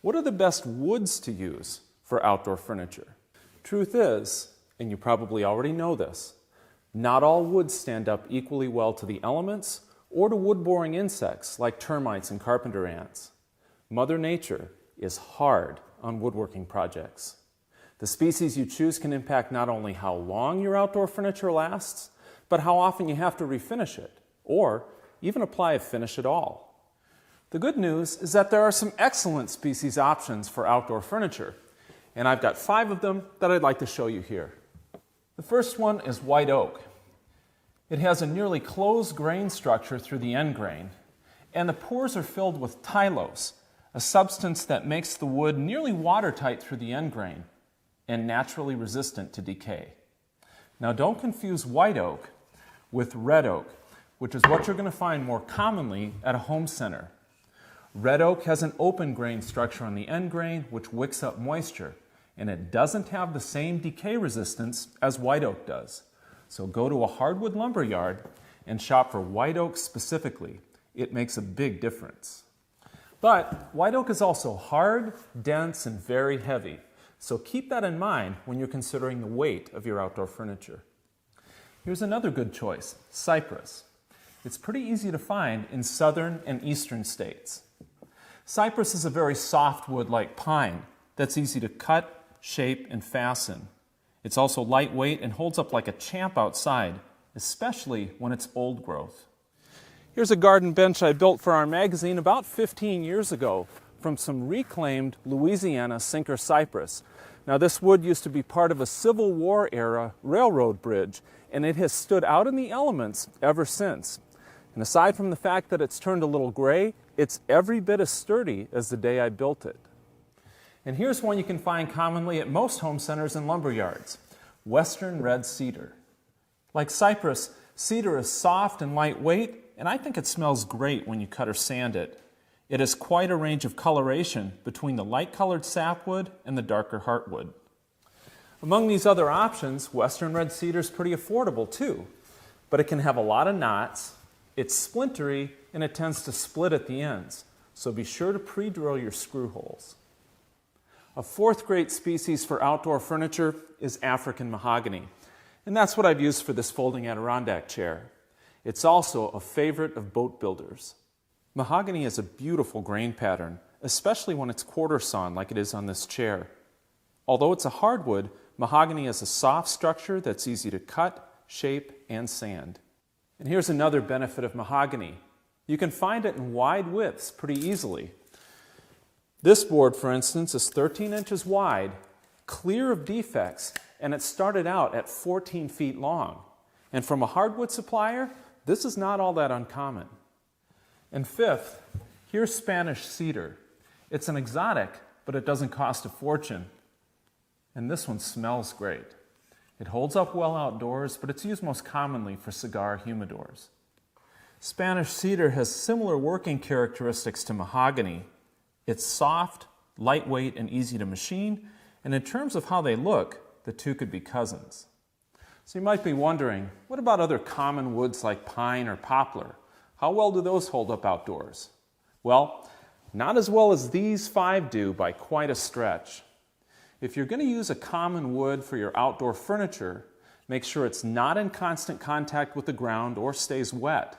What are the best woods to use for outdoor furniture? Truth is, and you probably already know this, not all woods stand up equally well to the elements or to wood-boring insects like termites and carpenter ants. Mother Nature is hard on woodworking projects. The species you choose can impact not only how long your outdoor furniture lasts, but how often you have to refinish it, or even apply a finish at all. The good news is that there are some excellent species options for outdoor furniture, and I've got 5 of them that I'd like to show you here. The first one is white oak. It has a nearly closed grain structure through the end grain, and the pores are filled with tylose, a substance that makes the wood nearly watertight through the end grain and naturally resistant to decay. Now don't confuse white oak with red oak, which is what you're going to find more commonly at a home center. Red oak has an open grain structure on the end grain which wicks up moisture, and it doesn't have the same decay resistance as white oak does. So go to a hardwood lumber yard and shop for white oak specifically. It makes a big difference. But white oak is also hard, dense, and very heavy. So keep that in mind when you're considering the weight of your outdoor furniture. Here's another good choice, cypress. It's pretty easy to find in southern and eastern states. Cypress is a very soft wood like pine that's easy to cut, shape, and fasten. It's also lightweight and holds up like a champ outside, especially when it's old growth. Here's a garden bench I built for our magazine about 15 years ago from some reclaimed Louisiana sinker cypress. Now this wood used to be part of a Civil War era railroad bridge, and it has stood out in the elements ever since. And aside from the fact that it's turned a little gray, it's every bit as sturdy as the day I built it. And here's one you can find commonly at most home centers and lumber yards, Western red cedar. Like cypress, cedar is soft and lightweight, and I think it smells great when you cut or sand it. It has quite a range of coloration between the light-colored sapwood and the darker heartwood. Among these other options, Western red cedar is pretty affordable too, but it can have a lot of knots, it's splintery, and it tends to split at the ends, so be sure to pre-drill your screw holes. A 4th great species for outdoor furniture is African mahogany, and that's what I've used for this folding Adirondack chair. It's also a favorite of boat builders. Mahogany has a beautiful grain pattern, especially when it's quarter sawn like it is on this chair. Although it's a hardwood, mahogany has a soft structure that's easy to cut, shape, and sand. And here's another benefit of mahogany. You can find it in wide widths pretty easily. This board, for instance, is 13 inches wide, clear of defects, and it started out at 14 feet long. And from a hardwood supplier, this is not all that uncommon. And 5th, here's Spanish cedar. It's an exotic, but it doesn't cost a fortune. And this one smells great. It holds up well outdoors, but it's used most commonly for cigar humidors. Spanish cedar has similar working characteristics to mahogany. It's soft, lightweight, and easy to machine, and in terms of how they look, the two could be cousins. So you might be wondering, what about other common woods like pine or poplar? How well do those hold up outdoors? Well, not as well as these 5 do by quite a stretch. If you're going to use a common wood for your outdoor furniture, make sure it's not in constant contact with the ground or stays wet.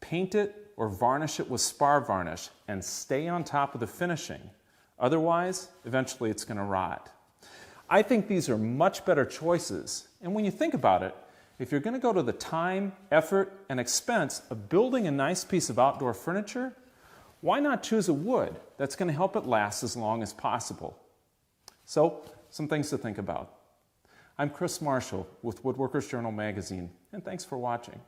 Paint it or varnish it with spar varnish and stay on top of the finishing. Otherwise, eventually it's going to rot. I think these are much better choices, and when you think about it, if you're going to go to the time, effort, and expense of building a nice piece of outdoor furniture, why not choose a wood that's going to help it last as long as possible? So, some things to think about. I'm Chris Marshall with Woodworkers Journal magazine, and thanks for watching.